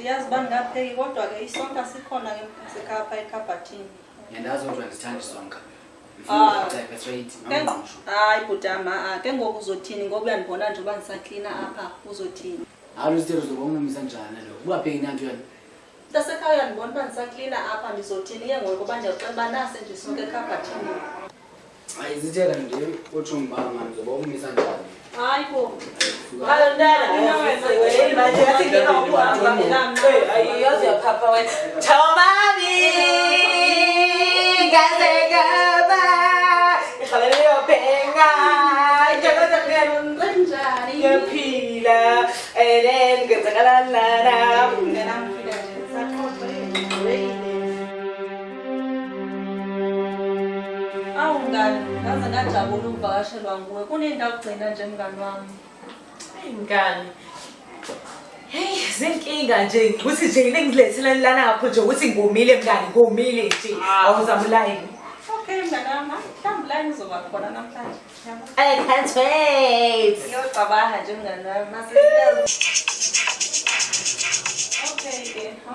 Yazi bangapheki kodwa ke isonka sikhona ke sikapha ekhabhathini. Ngiyazi ukuthi ngithanda isonka. Hayi butama ke ngoku uzothini ngoba uyandibona nje uba ngisaklina apha uzothini. Hayi usithe uzobona umisa njani lo. Kubapheki nantu yena. Tasekhaya uyandibona uba ngisaklina apha ndizothini ke ngoku kuba ndiyaceba nase nje isonka ekhabhathini. Hayi izithela nje utsho ngibanga manje uzobona umisa njani. Hayi bo. Alondala wena manje yathi ngikuhamba ayiyazi yaphapha wena Thomami gazegaba ikhalele yophenga njengoba kanjani yaphila elen ngezakalana mina ngifika nje sakhophe awungani ngaze ngajabula ukuvakashelwa nguwe kunendawo ugcina nje mngani wami. Mngani. Hey, zinkinga nje ukuthi nje ngilethela lana ngapho nje ukuthi ngomile mngani ngomile nje awuzama line. Okay mngani mhlawumbe line izoba khona namhlanje. I can't wait. Ngiyocabanga nje mngani wami mase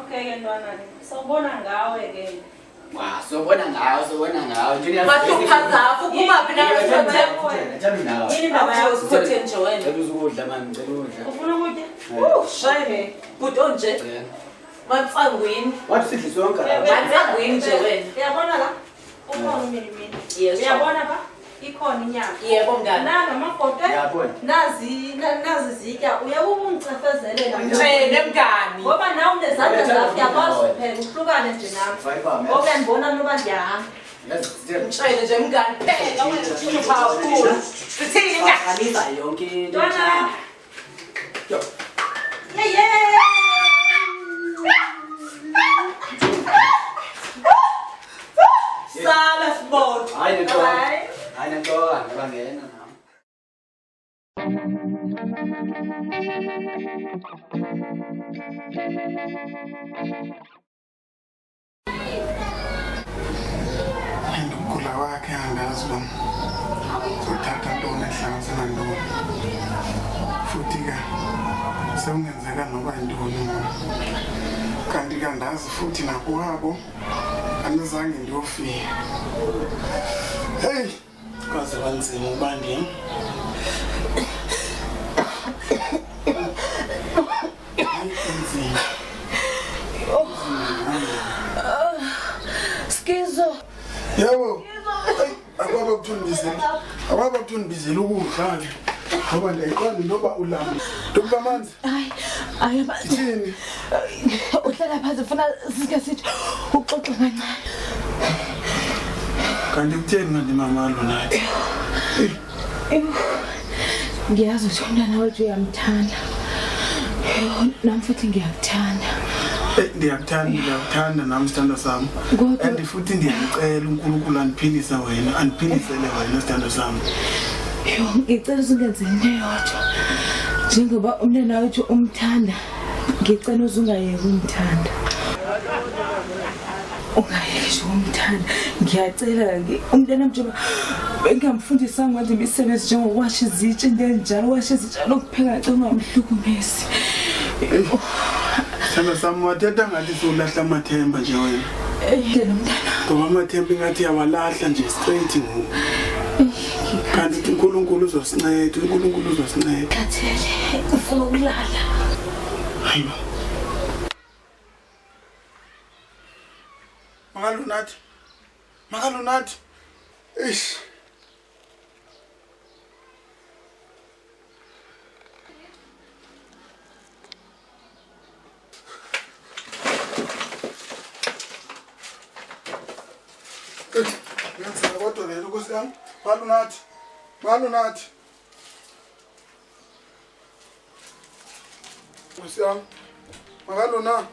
Okay ke ntwana sawubona ngawe ke. Wa sobona ngawo nje Mahluphazafu kumaphi na Ngithanda nawe. Yini ndaba yakho uzotheni nje wena? Ngicela ukudla manje ngicela ukudla. Ufuna ukudya? Shame. Buto nje. Matsangwini. Wathi sidle sonke la. Matsangwini nje wena. Uyabona la? Ukhona umini. Yes. Uyabona ba? Ikhona inyama. Yebo mngani. Nanga amagote. Yabona. Nazi zitya uyaba ungicefezelela. Njene mngani. Ngoba nawe unezandla zakho uyakwazi ukupheka uhlukane nje nami. Ngoba uyandibona noba ndiyahamba. Mtshele nje mngani phela wena uhlupha kakhulu. Sithini mngani? Aliza yonke into. Ntwana. Yeah. Sala sport. Hayi ntoka. Hayi ntoka ngibangena nawe. Ngikula wakhe angazi lo. Sothatha ntoni ehlanganisela ntoni. Futhi ke sekungenzeka noba yintoni kanti kandazi futhi nakuwabo andizange ndiyofika. Hey kwaze wanzima uba ndim Skizo. yebo ababa kuthundibizela ukudla ke ngoba ndiyayiqonda noba ulamba ntokuba amanzi Hayi ithini uhlala phansi ufuna sike sithi uxoxe kancane. kanti kutheni kanti mama Lonathi Ngiyazi ukuthi umntana wethu uyamthanda. Nami futhi ngiyakuthanda. ndiyakuthanda nami sithando sami Kodwa- and futhi ndiyacela uNkulunkulu andiphilise wena andiphilisele wena sithando sami. Ngicela usungenze into eyodwa. Njengoba umntana wethu umthanda, ngicela uzungayeki umthanda. Ungayeki umthanda. Ngiyacela ke umntana njengoba bengamfundisa ngathi imisebenzi njengokwasha izitshe njalo washa izitshe lokupheka ngicela ungamhlukumezi. Sithando sami wathetha ngathi sowulahla amathemba nje wena. Ngena umntana. Ngoba amathemba ngathi yawalahla nje straight ngoku. Kanti uNkulunkulu uzosinceda. Khathele ufuna ukulala. Hayibo. Makalunathi. Eish. ngiyacela kodwa vele Nkosi yami. Malunathi. Nkosi yami. Makalona.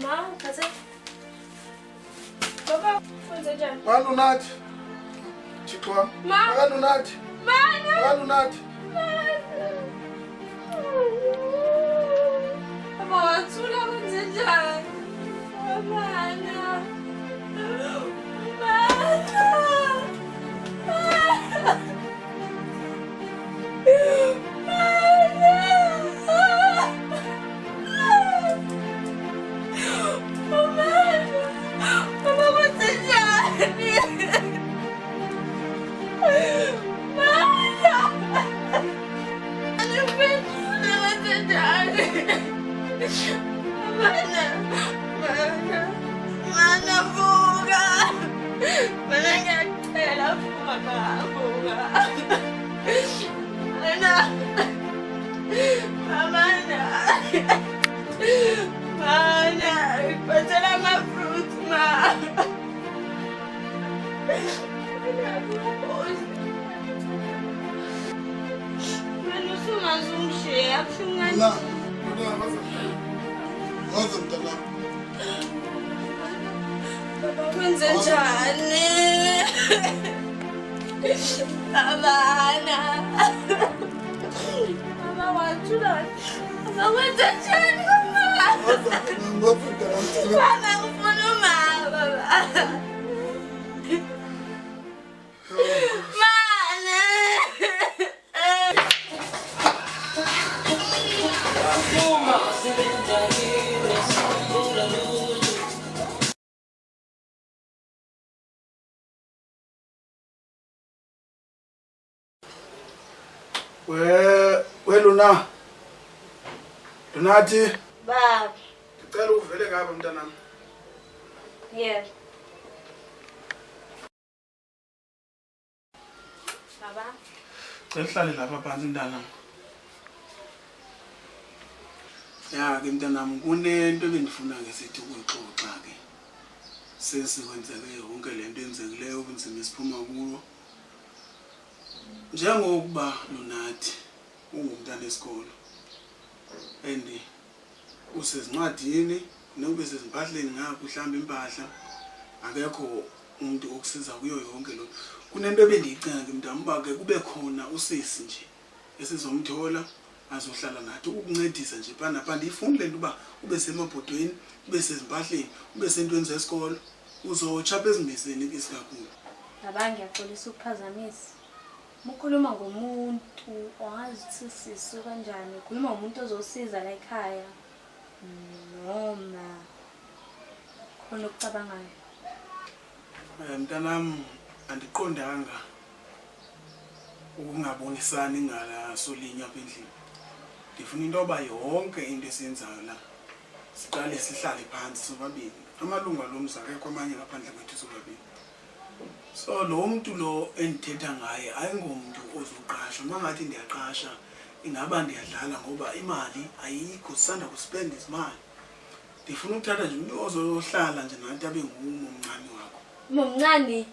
Ma, khathe. Baba, kwenze njani? Malunathi. Thixo wami. Malunathi. Malunathi. Baba, wathula kwenze njani? Mana. Kwenze njani? Abana. Mama wathula. Mama kwenze njani mama? Mama ufuna umama baba. Mana. Luna. Lunathi. Baba. Ngicela uvele ngapha mntanami. Yeah. Baba. Cela hlale lapha phansi mntanami. Ya ke mntanami kunento ebendifuna ke sithi ukuxoxa ke. Sesikwenzeke yonke lento enzekileyo ubunzima esiphuma kuwo. Njengokuba Lunathi ungumntana esikolo and usezincwadini nobe sezimpahleni ngapha uhlamba impahla akekho umuntu okusiza kuyo yonke lo kunento ebendiyicinga ke mntana uba ke kube khona usisi nje esizomthola azohlala nathi ukukuncedisa nje phana ndifuna lento uba ube semabhodweni ube sezimpahleni ube sentweni zesikolo uzochapha ezimeseni isikakhulu. Baba ngiyaxolisa ukuphazamisa. Mukhuluma ngomuntu ongazithisisa kanjani ukhuluma ngomuntu ozosiza la ekhaya noma khona ukucabangayo. Mntanami andiqondanga ukungabonisani ngala solinya apha endlini. Ndifuna into yoba yonke into esiyenzayo la siqale sihlale phansi sobabili amalungu alomzi akekho amanye ngaphandle kwethu sobabili. So lo muntu lo endithetha ngaye ayingomuntu ozoqashwa mangathi ndiyaqasha ingaba ndiyadlala ngoba imali ayikho sisanda kuspend isimali. Ndifuna ukuthatha nje umuntu ozohlala nje nathi abe ngumncane wakho. Umncane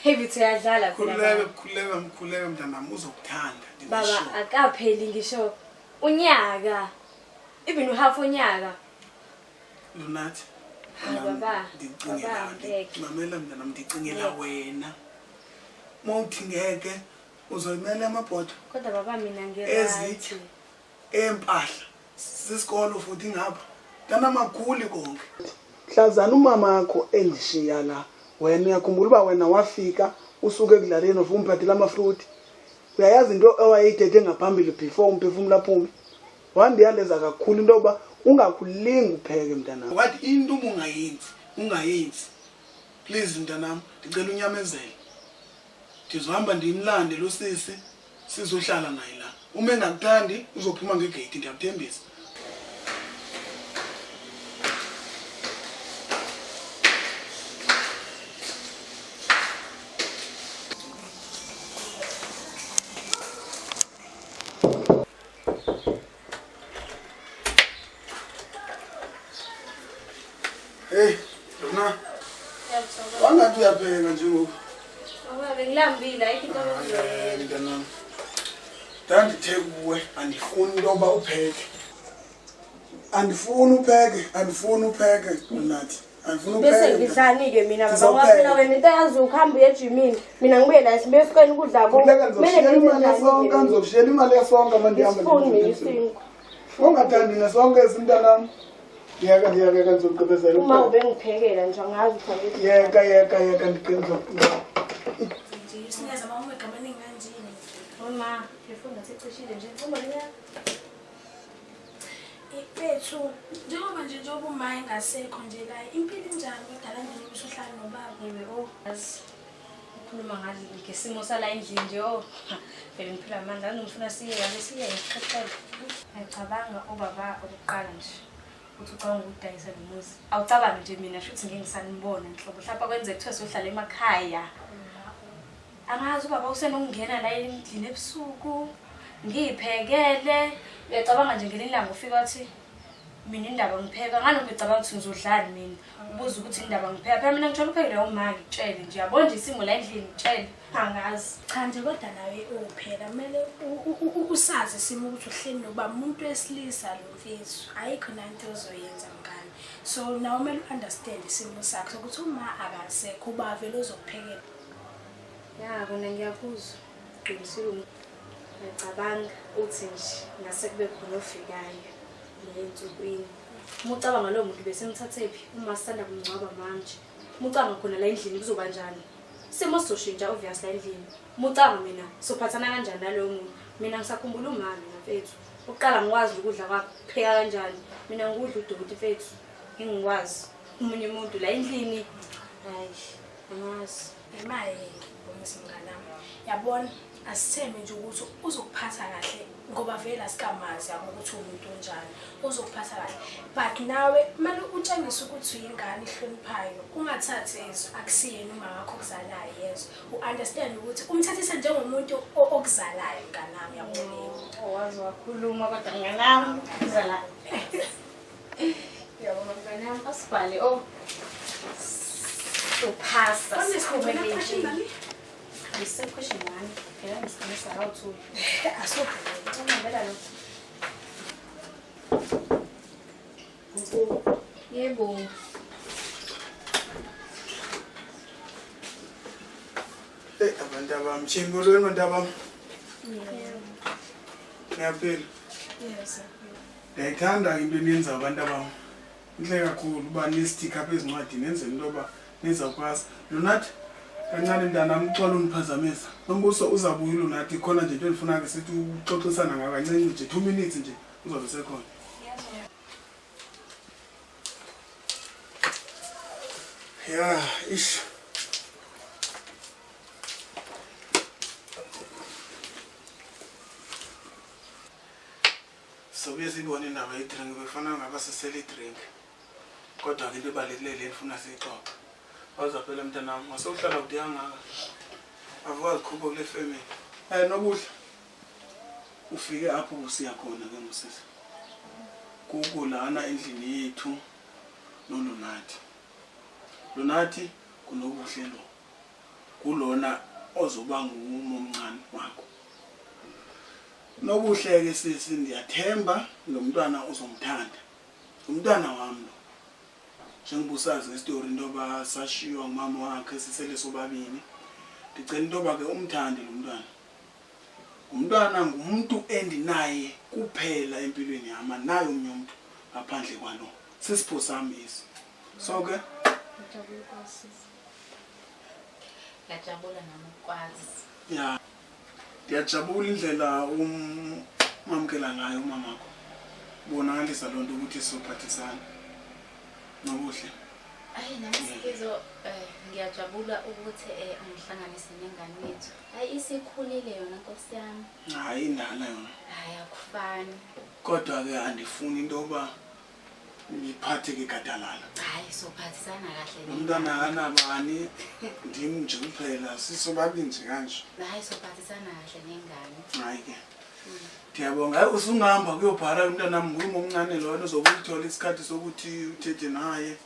Heavy uyadlala phela. Khuleka mntanami uzokuthanda. Baba akapheli ngisho unyaka. Even half unyaka. Lunathi. Baba. Mamela mntanami ndicingela wena. Mawuthi ngeke uzoyimela amabhodo. Kodwa baba mina ngirathi. Empahla sisikolo futhi ngapha. Dana maguli konke. Mhlazana umama wakho endishiya la. Wena uyakhumbula uba wena wafika usuke ekudlaleni uvumphathela amafruit. Uyayazi into ewayeyithethe ngaphambili before umphefumulo aphume. Wandiyaleza kakhulu into yoba ungakulingi upheke mntanami. Wathi into ungayenzi. Please mntanami ndicela unyamezele. Ndizohamba ndimlande lo sisi sizohlala naye la. Uma engakuthandi uzophuma ngegate ndiyakuthembisa. Hey, Luna. Wangathi uyapheka nje manje ngoku? Ngilambile ayikho into okuzoyenza. Mntanami. Ndandithe kuwe andifuni intoba upheke. Andifuni upheke nathi. Andifuni upheke. Bese ngidlani-ke mina baba waphela wena into yazi ukuhamba uye ejimini. Mina ngibuye la sibe esikweni ukudla konke. Kumele imali yesonke, ngizokushiyela imali yesonke manje ndihamba. Ngifuni mina isinko. Ungathandi nesonke esimntanami. Yeka ngizogqibezela. Uma ube ngiphekela nje angazi ukuthi Yeka ndiqiniso. Nje singaze mama egama ninganjini. Mama, ngifunda sicishile nje uma liya. Bethu, njengoba nje uma engasekho nje la impilo injani kodwa la nje usuhlala nobaba. Yebo, ukhuluma ngazi ngesimo sala endlini nje vele ngiphila amandla ngifuna siye ngiqhaqhela. Ngicabanga ubaba okuqala nje. Uthi ucabanga ukudayisa nomuzi. Awucabangi nje mina futhi ngeke ngisanibona nhlobo. Mhlawumbe kwenzeka kuthiwa sohlala emakhaya. Angazi ubaba usenokungena la endlini ebusuku. Ngiyiphekele. Uyacabanga nje ngelinye ilanga ufika wathi mina indaba ngipheka ngani ngicabanga ukuthi ngizodlala mina. Ubuza ukuthi indaba ngipheka. Phela mina ngithola uphekele umama ngitshele nje. Yabona nje isimo la endlini ngitshele. Angazi. Cha nje kodwa nawe uphela kumele usazi isimo ukuthi uhleli noba umuntu wesilisa lo mfethu. Ayikho nanto ozoyenza mngani. So nawe kumele understand isimo sakho ukuthi uma akasekho uba vele uzokuphekela. Ya kona ngiyakuzwa. Qinisile ngicabanga uthi nje ngase kube khona ofikayo lentsukwini. Umucabanga lo muntu bese ngithathephi uma sisanda kumncwaba manje. Umucabanga khona la endlini kuzoba njani? Simo soshintsha obvious la endlini. Umucabanga mina sophathana kanjani nalo muntu? Mina ngisakhumbula umama mfethu. Uqala ngikwazi ukudla kwapheka kanjani. Mina ngikudla udoti mfethu. Ngingikwazi umunye umuntu la endlini. Hayi, angazi. Imali bomsingana. Yabona asithembe nje ukuthi uzokuphatha kahle ngoba vele asikamazi ukuthi umuntu onjani uzokuphatha kahle but nawe manje utshengisa ukuthi uyingane ihloniphayo ungathathi eso akusiyena uma wakho okuzalayo yezo uunderstand ukuthi umthathise njengomuntu okuzalayo nganami yabona Owazi wakhuluma kodwa nganami uzala. Yabona nganami asibhale uphasa Honestly, sikhumele This is question one. Yeah, I'm going to start out too. I saw Yebo. Abantu abamchimbolweni abantu abam. Ngiyaphila. Yes. Ngiyayithanda into eniyenza abantu abam. Inhle kakhulu uba nistick up ezincwadini nenzele into yoba nizawukwazi. Lunathi kancane mntanami uxolo uniphazamisa. Nombuso uzabuya uLunathi khona nje into endifuna ke sithi uxoxisana ngakancinci nje 2 minutes nje uzobe sekhona. Yeah, ish. So besibone indaba ye-drink befana ngaba sisele i-drink. Kodwa ke into ebalekile efuna siyixoxe. Waza phela mntanami, wasokuhlala kude kangaka. Avuka zikhupha kule family. Nobuhle. Ufike apho usiya khona ke ngosisi. Kukulana endlini yethu noLunathi. Lunathi kunobuhle lo. Kulona ozoba ngumomncane wakho. Nobuhle ke sisi ndiyathemba lo mntwana uzomthanda. Umntwana wami lo. Njengobusazi ngestory intoba sashiywa ngumama wakhe sisele sobabini. Ndicela intoba ke umthande lo mntwana. Umntwana ngumuntu endinaye kuphela empilweni yami, naye omnye umuntu ngaphandle kwalo. Sisipho sami isi. So ke Ngiyajabula namukwazi. ya ndiyajabula indlela umamkela ngayo umamakho. Bonakalisa lonto ukuthi sophathisana. Nobuhle. Hayi namisizo ngiyajabula ukuthi ngihlanganise nengane yethu. Hayi isikhulile yona Nkosi yami. Hayi indala yona. Hayi akufani. Kodwa ke andifuni intoba ngiphathe ke gadalala. Hayi sophathisana kahle. Umntwana anabani ndim nje kuphela sisobabini nje kanje. Hayi sophathisana kahle nengane. Hayi ke. Ndiyabonga usungahamba kuyobhala umntwana nami nguyimo omncane lona uzokuthola isikhathi sokuthi uthethe naye.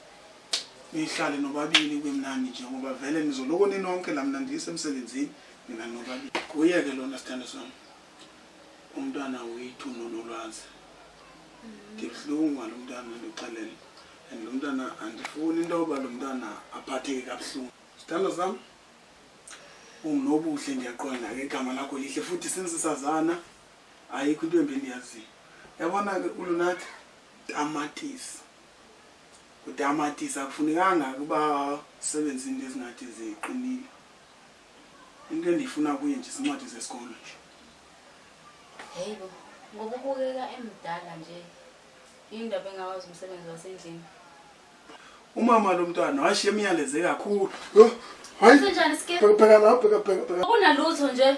nihlale nobabili kwemnandi nje ngoba vele nizoloko ninonke la mina ndisemsebenzini mina nobabili. Kuye-ke lona sithando sami. Umntwana wethu nolwazi. Ndibuhlungu ngalo mntwana ndixelele. And lo mntwana andifuni into yoba lo mntwana aphatheke kabuhlungu. Sithando sami. Unobuhle ngiyaqonda ke igama lakho lihle futhi sinisazana ayikho into embi endiyaziyo. Yabona ke uLunathi tamatisi. Utamatisi akufunekanga kuba sebenza into ezingathi ziqinile. Into endifuna kuye nje sincwadi zesikolo nje. Hayibo, ngoba ubukeka emdala nje. Indaba engawazi umsebenzi wasendlini. Umama lo mntwana washiya imiyaleze kakhulu. Hayi. Senjani sike? Pheka lapha pheka. Kunalutho nje.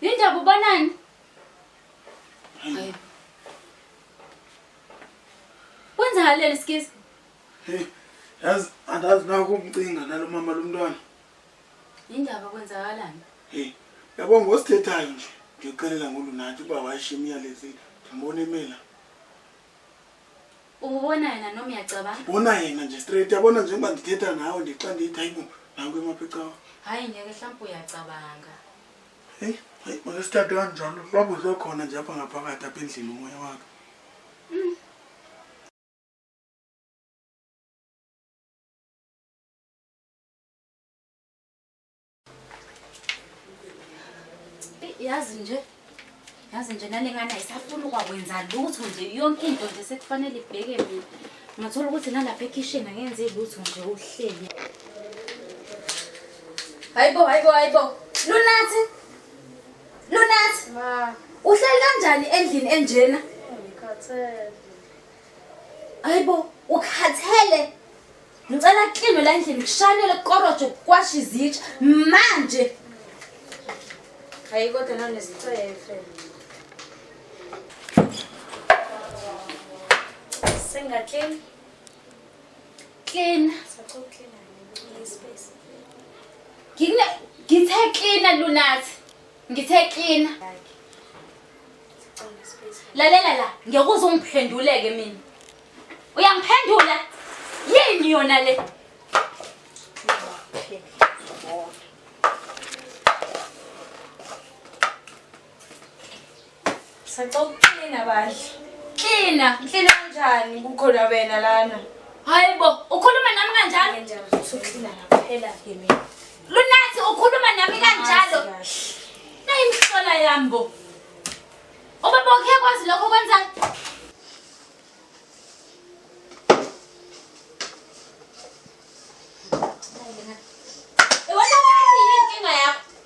Indaba ubanani? Hayi. Kwenzakaleni sikisi? Yazi andazi nako umcinga nalo mama lo mntwana. Indaba kwenzakalani? Yabona ngosithethayo nje. Ngiyaqalela ngoLunathi uba washiya imiyaleze ngibona emela. Ubona yena noma uyacabanga? Bona yena nje straight yabona njengoba ndithetha nawe ndixa ndithi hayibo nanku emaphecawa. Hayi ngeke mhlawumbe uyacabanga. Hayi makasithathe kanjalo. Babu uzokhona nje apha ngaphakathi apha endlini umoya wakhe. Yazi nje nalengane ayisafuna ukwakwenza lutho nje yonke into nje sekufanele ibheke mina. Ngathola ukuthi nalapha ekitchen angenze lutho nje uhleli. Hayibo. Lunathi. Ma, Uhleli kanjani endlini enjena? ngikhathele. Hayibo, ukhathele. Ngicela klinwe la endlini kushanele korojo kwasha izitsha manje. Hayi kodwa nanesithethe. Sengaklini. Clean. Sakuklina ngespace. Ngithe clean Lunathi. Ngithe clean. Sicela space. Lalela la, ngiyakuzwa ungiphenduleke mina. Uyangiphendula? Yini yona le? Sakuklina badla. Clean. Klina kanjani kukhona wena lana? Hayibo, ukhuluma nami kanjalo? Kanjani usuklina laphela ke mina. Lunathi ukhuluma nami kanjalo? Nayimhlola yambo. Ubaba wakhe kwazi lokho kwenzayo?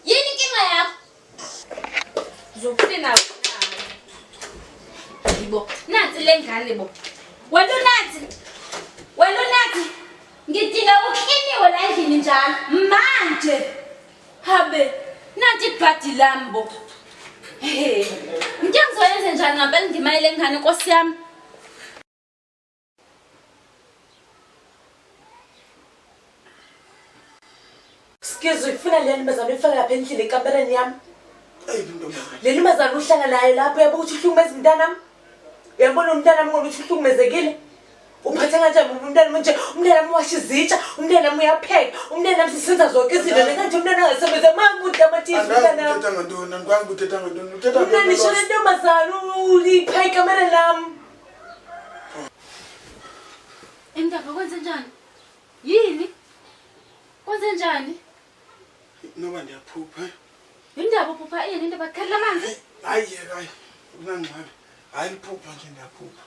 Yini inkinga yakho? Zoklina Yibo, nathi lengane bo. Welunathi, ngidinga ukliniwe la endlini njalo manje. Habe, nathi ibhadi lambo. Ngike ngizoyenza njani ngempela ngimayele ngane Nkosi yami? Excuse ufuna leli mazalo ifaka lapha endlini ekamereni yami. Ntombazana. Leli mazalo uhlala naye lapho yabo ukuthi uhlukumeza umntanami. Uyabona umntanami ngokuthi uhlukumezekile. Uphathe kanjani umntanami nje? Umntanami washa izitsha, umntanami uyapheka, umntanami sisenza zonke izinto nengathi umntana angasebenza manje utamatisi umntanami. Uthetha ngantoni? Angikwazi uthetha ngantoni. Uthetha Mina nisho le ntombazana ulipheka ekamereni lami. Indaba kwenze njani? Yini? Kwenze njani? Noba ndiyaphupha. Indaba uphupha yini indaba khala amanzi? Hayi unangxabe. Hayi liphupha nje ndiyaphupha.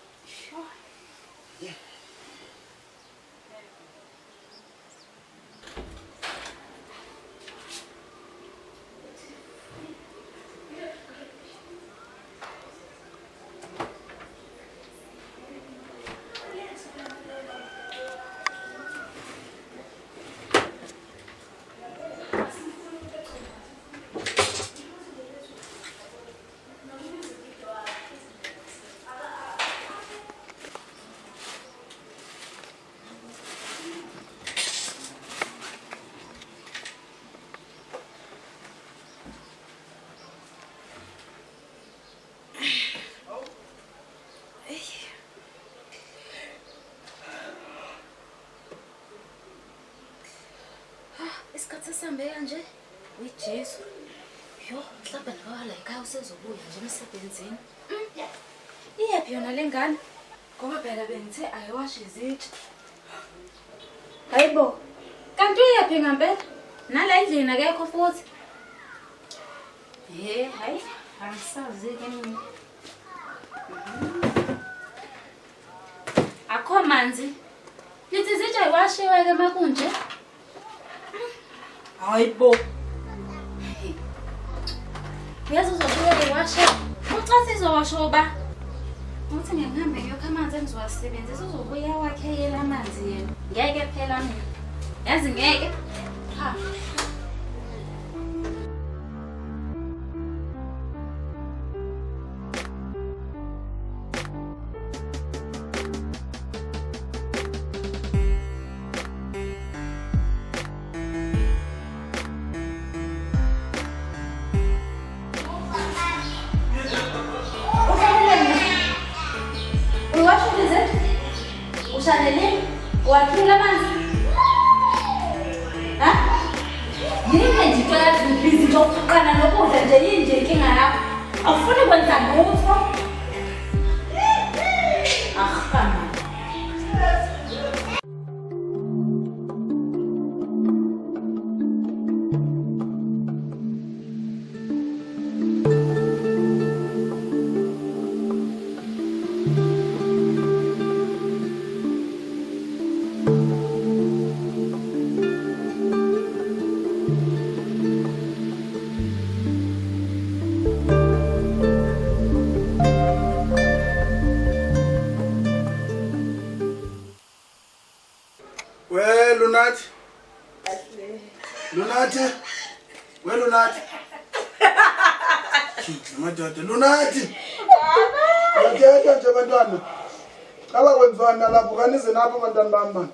sihambe kanje. Ujesu. Yo, mhlawumbe nawe la ekhaya usezobuya nje emsebenzini. Iyephi yona lengane? Ngoba phela bengithe ayiwashi izitsha. Hayibo. Kanti uyephi ngempela? Nala endlini akekho futhi. Hayi, angisazi ke mina. Akho manzi. Lithi izitsha ayiwashiwe ke makunje. Hayibo. Uyazi uzobuya iwashe. Ucathi izowasho ba. Uthi ngihambe ngiyokha amanzi engizowasebenzisa uzobuya wakheyela amanzi yena. Ngeke phela mina. Yazi ngeke. Ha. Ushadele? Wakhila manzi? Ha? Yini nje phela busy njokuqana nokudla nje yini nje inkinga yakho? Awufuni kwenza lutho? Kama. Lunathi. Lunathi. Where Lunathi? Madoda Lunathi. Ngiyathetha nje bantwana. Aba kwenzwana lapho kanize napho abantwana bami.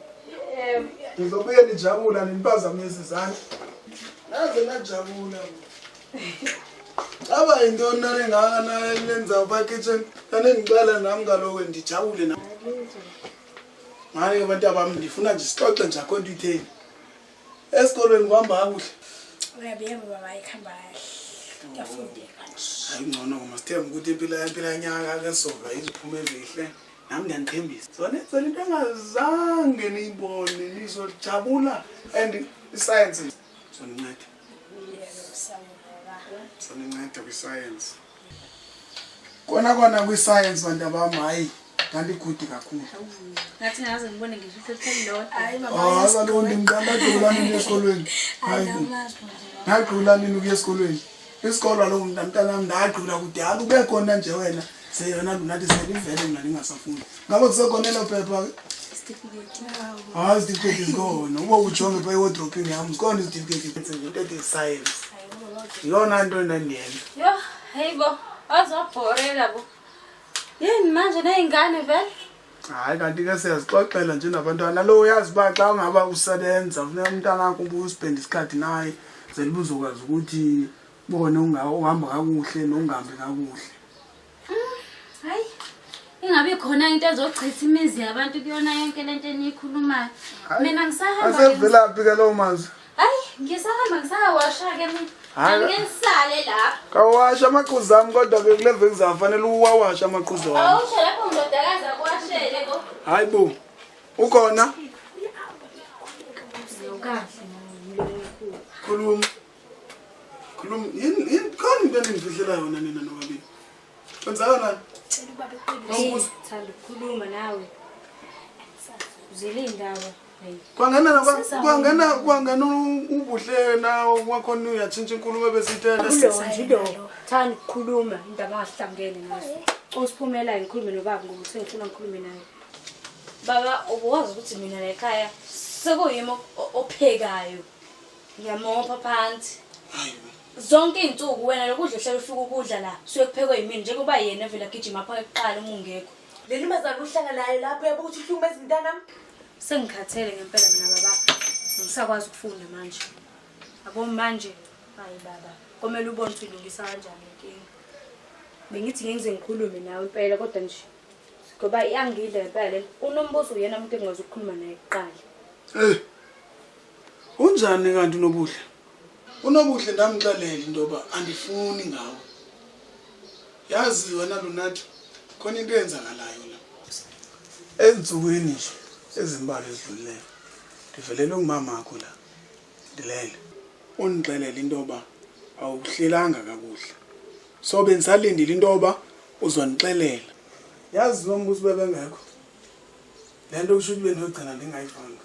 Ngizobuye nijabula nimpazamisa izandla. Naze najabula. Aba into nale ngana lenza package kane ngicela nami ngaloko ndijabule na. Manje abantu abami ndifuna nje sixoxe nje akhona itheni. Esikolweni kuhamba kakuhle. Uyabiyema baba ikhamba kahle. Ngiyafundeka nje. Hayi ngcono ngoma sithemba ukuthi impilo yanyaka kesoka iziphume ezihle. Nami ngiyanithembisa. Sonenzela into engazange niyibone nizojabula and iscience sonincede. Sonincede kwi-science. Kona kwi-science bantu abami hayi. Kanti good kakhulu. Ngathi ngaze ngibone ngisho iphepha lodwa. Hayi baba. Hayi kaloku ngicela nini esikolweni. Hayi. Ngaqhula nini ukuya esikolweni. Isikolo lo mntana wami ndaqhula kudala ube khona nje wena. Seyona Lunathi selivele mina ningasafundi. Ngabe kusekhona lo phepha ke? Certificate nawo. Hayi certificate ikhona. Ube ujonge phe wardrobe yami. Sikona certificate into de science. Yona into enandiyenza. Yo, hayibo. Azobhorela bo. Yini manje nezingane vele? Hayi kanti ke siyazixoxela nje nabantwana lo uyazi ba xa ungaba usebenza ufuna umntana wakho ubuspend isikhathi naye zelibuzokwazi ukuthi bone ungahamba kakuhle nongambe kakuhle. Hayi. Ingabe khona into ezochitha imizi yabantu kuyona yonke lento enikhulumayo. Mina ngisahamba. Asevelaphi ke lo mazi? Hayi, ngisahamba ngisawasha ke mina. Angisale la. Kawasha amaqhuzu ami kodwa ke kule veki zafanele uwawasha amaqhuzu wami. Awusho lapho ngidodakazi akwashele bo. Hayi bo. Ukhona? Khuluma. Yini khona into enifihlela yona nina nobabili. Kwenzakala? Cela ubaba eqinile. Thanda ukukhuluma nawe. Uzele indaba. Kwangena ubuhle nawo kwakhona uyatshintsha inkulumo besithela. Lo, thanda ukukhuluma indaba angahlangene ngazo. Usiphumela ngikhulume nobaba ngokuthi ngifuna ngikhulume naye. Baba ubuwazi ukuthi mina ekhaya sekuyimi ophekayo. Ngiyamopha phansi. Zonke izinsuku wena lokudla hlala ufika ukudla la suye kuphekwe yimini njengoba yena vela gijima phakathi eqala uma ungekho. Leli mazana uhlanga nayo lapho yabo ukuthi uhlumeza mntanami. Sengikhathele ngempela mina baba. Ngisakwazi ukufunda manje. Abo manje hayi baba. Komele ubone ukuthi ulungisa kanjani inkinga. Bengithi ngize ngikhulume nawe impela kodwa nje ngoba iyangidla impela unombuzo uyena umuntu engazi ukukhuluma naye kuqala. Unjani kanti nobuhle? unobuhle ndamxelela into yoba andifuni ngawe. Yazi wena Lunathi khona into eyenzakalayo la. Ezinsukwini nje ezimbalwa ezidlulileyo ndivelele ngumama wakho la ndilele undixelela into yoba awuhlelanga kakuhle. So bengisalindile into yoba uzonixelela. Yazi nombuso bebengekho lento kusho ukuthi benogcina ndingayivanga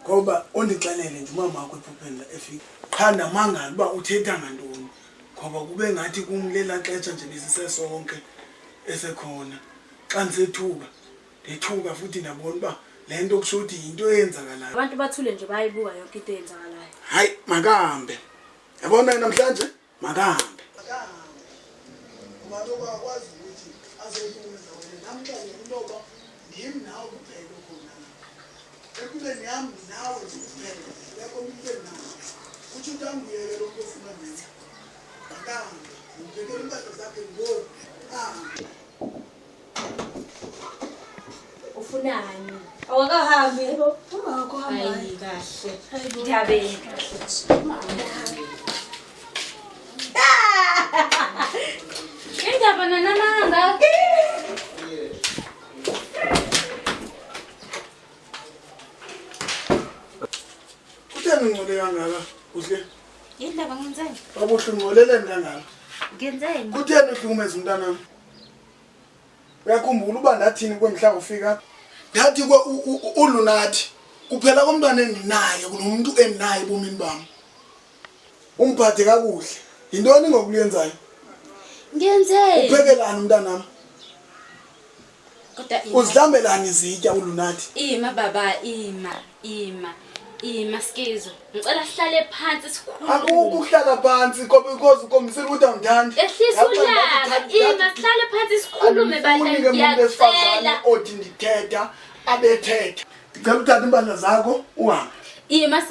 ngoba undixelele nje umama wakho ephupheni la efika qha namangala uba uthetha ngantoni ngoba kube ngathi kumlela xesha nje besisesonke esekhona xa ndisethuka ndethuka futhi ndabona uba lento kusho ukuthi yinto eyenzakalayo. Abantu bathule nje bayibuka yonke into eyenzakalayo. Hayi makahambe yabona namhlanje makahambe umuntu akwazi ukuthi azoyibunza wena namhlanje into yoba ndim nawe kuphela khona empilweni yami nawe nje kuphela yakho impilo nawe uthi utambuyele lokho ofuna nini makahambe ngibekele impahla zakhe ngoni Ufunani? Awakahambi. Uma wakho hamba. Hayi kahle. Ngiyabeka. Indaba nanamanga. Kutheni ngicole kangaka kuhle? Indaba ngenzeni? Babuhle ngcoleleni kangaka? Ngenzeni? Kutheni uhlukumeza umntanami? Uyakhumbula uba ndathini kwemhla ufika? Ndathi uLunathi kuphela komntwana endinaye kunomuntu endinaye ebomini bami. Umphathe kakuhle. Yintoni ngokuyenzayo? Ngenzeni? Uphekelani umntanami? Kodwa Uzihambelani izitya uLunathi? Ima baba, ima Skizo. Ngicela sihlale phansi sikhulume. Akukuhlala phansi because ukombisela ukuthi angithandi. Ehlisa ulaka, ima sihlale phansi sikhulume bandla ngiyacela. Othi ndithetha abethetha. Ngicela uthathe impahla zakho uhambe. Ima.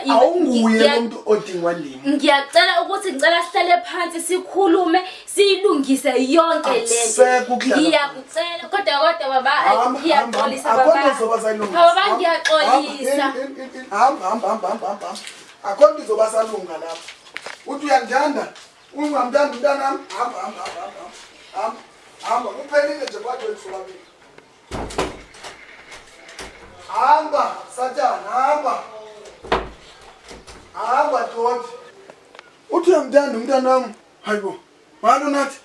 Awunguye umuntu odingwa ndini. Ngiyacela ukuthi ngicela sihlale phansi sikhulume siyilungise yonke lento. Ngiyakucela kodwa baba ngiyaxolisa baba. Baba ngiyaxolisa. Hamba. Akhona izoba salunga lapha. Uthi uyandanda? Ungamdanda umntanami? Hamba. Uphelile nje kwathi wethuka mina. Hamba, Satana, hamba. Hamba Dodi. Uthi uyamdanda umntanami? Hayibo. Makalunathi.